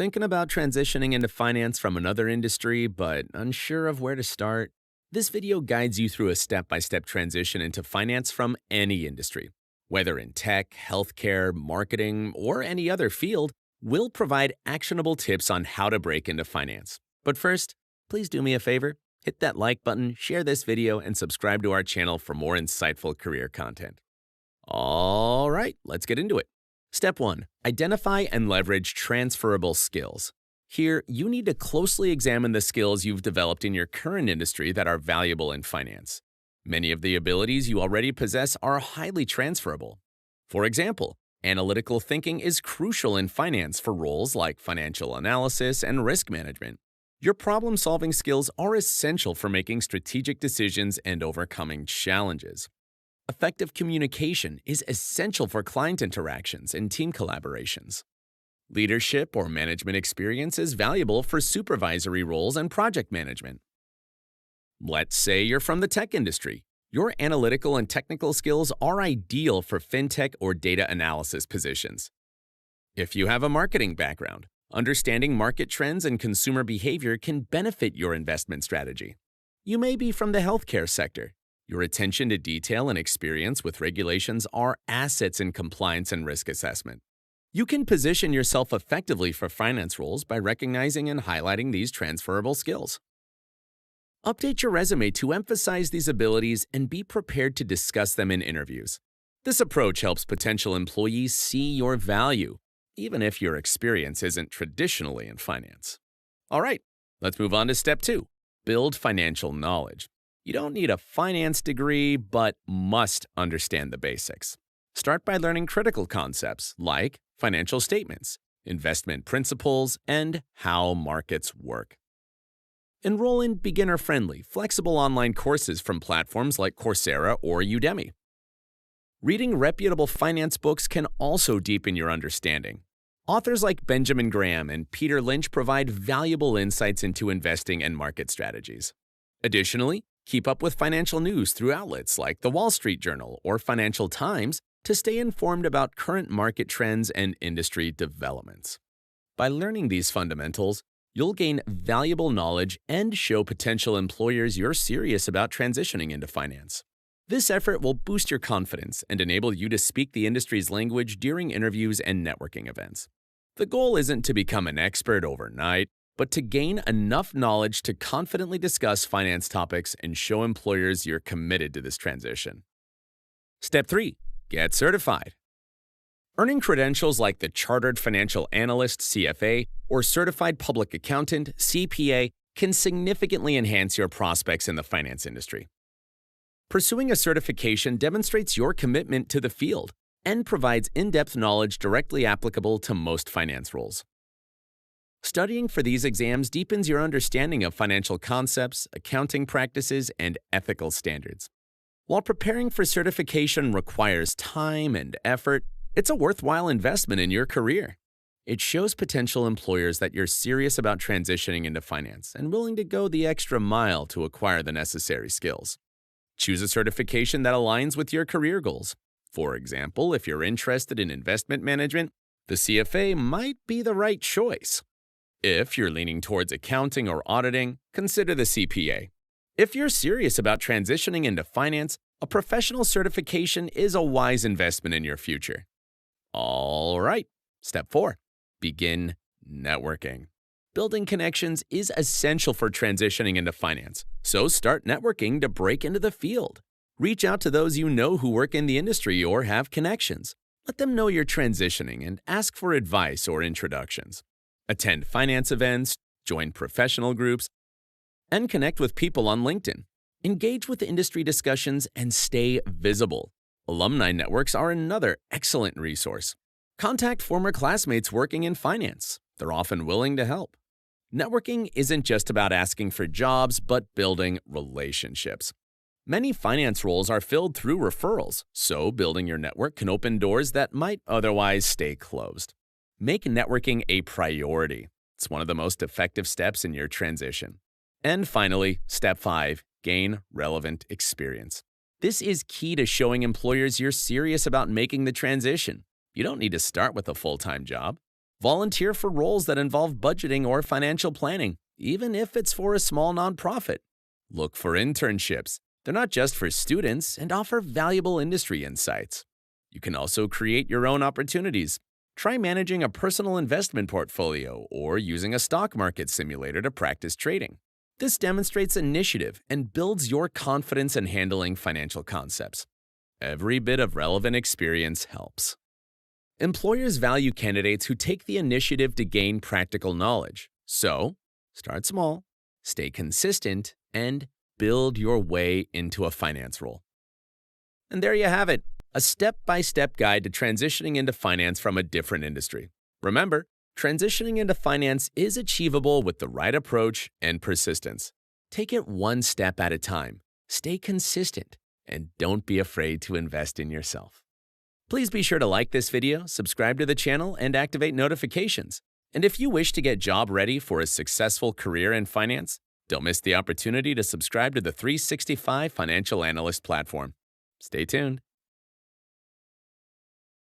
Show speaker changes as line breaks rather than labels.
Thinking about transitioning into finance from another industry, but unsure of where to start? This video guides you through a step-by-step transition into finance from any industry. Whether in tech, healthcare, marketing, or any other field, we'll provide actionable tips on how to break into finance. But first, please do me a favor. Hit that like button, share this video, and subscribe to our channel for more insightful career content. All right, let's get into it. Step 1. Identify and leverage transferable skills. Here, you need to closely examine the skills you've developed in your current industry that are valuable in finance. Many of the abilities you already possess are highly transferable. For example, analytical thinking is crucial in finance for roles like financial analysis and risk management. Your problem-solving skills are essential for making strategic decisions and overcoming challenges. Effective communication is essential for client interactions and team collaborations. Leadership or management experience is valuable for supervisory roles and project management. Let's say you're from the tech industry. Your analytical and technical skills are ideal for fintech or data analysis positions. If you have a marketing background, understanding market trends and consumer behavior can benefit your investment strategy. You may be from the healthcare sector. Your attention to detail and experience with regulations are assets in compliance and risk assessment. You can position yourself effectively for finance roles by recognizing and highlighting these transferable skills. Update your resume to emphasize these abilities and be prepared to discuss them in interviews. This approach helps potential employees see your value, even if your experience isn't traditionally in finance. All right, let's move on to step 2. Build financial knowledge. You don't need a finance degree, but must understand the basics. Start by learning critical concepts like financial statements, investment principles, and how markets work. Enroll in beginner-friendly, flexible online courses from platforms like Coursera or Udemy. Reading reputable finance books can also deepen your understanding. Authors like Benjamin Graham and Peter Lynch provide valuable insights into investing and market strategies. Additionally, keep up with financial news through outlets like the Wall Street Journal or Financial Times to stay informed about current market trends and industry developments. By learning these fundamentals, you'll gain valuable knowledge and show potential employers you're serious about transitioning into finance. This effort will boost your confidence and enable you to speak the industry's language during interviews and networking events. The goal isn't to become an expert overnight, but to gain enough knowledge to confidently discuss finance topics and show employers you're committed to this transition. Step 3. Get certified. Earning credentials like the Chartered Financial Analyst (CFA) or Certified Public Accountant (CPA) can significantly enhance your prospects in the finance industry. Pursuing a certification demonstrates your commitment to the field and provides in-depth knowledge directly applicable to most finance roles. Studying for these exams deepens your understanding of financial concepts, accounting practices, and ethical standards. While preparing for certification requires time and effort, it's a worthwhile investment in your career. It shows potential employers that you're serious about transitioning into finance and willing to go the extra mile to acquire the necessary skills. Choose a certification that aligns with your career goals. For example, if you're interested in investment management, the CFA might be the right choice. If you're leaning towards accounting or auditing, consider the CPA. If you're serious about transitioning into finance, a professional certification is a wise investment in your future. All right, step 4. Begin networking. Building connections is essential for transitioning into finance, so start networking to break into the field. Reach out to those you know who work in the industry or have connections. Let them know you're transitioning and ask for advice or introductions. Attend finance events, join professional groups, and connect with people on LinkedIn. Engage with industry discussions and stay visible. Alumni networks are another excellent resource. Contact former classmates working in finance. They're often willing to help. Networking isn't just about asking for jobs, but building relationships. Many finance roles are filled through referrals, so building your network can open doors that might otherwise stay closed. Make networking a priority. It's one of the most effective steps in your transition. And finally, step 5, gain relevant experience. This is key to showing employers you're serious about making the transition. You don't need to start with a full-time job. Volunteer for roles that involve budgeting or financial planning, even if it's for a small nonprofit. Look for internships. They're not just for students and offer valuable industry insights. You can also create your own opportunities. Try managing a personal investment portfolio or using a stock market simulator to practice trading. This demonstrates initiative and builds your confidence in handling financial concepts. Every bit of relevant experience helps. Employers value candidates who take the initiative to gain practical knowledge. So, start small, stay consistent, and build your way into a finance role. And there you have it, a step-by-step guide to transitioning into finance from a different industry. Remember, transitioning into finance is achievable with the right approach and persistence. Take it one step at a time, stay consistent, and don't be afraid to invest in yourself. Please be sure to like this video, subscribe to the channel, and activate notifications. And if you wish to get job ready for a successful career in finance, don't miss the opportunity to subscribe to the 365 Financial Analyst platform. Stay tuned.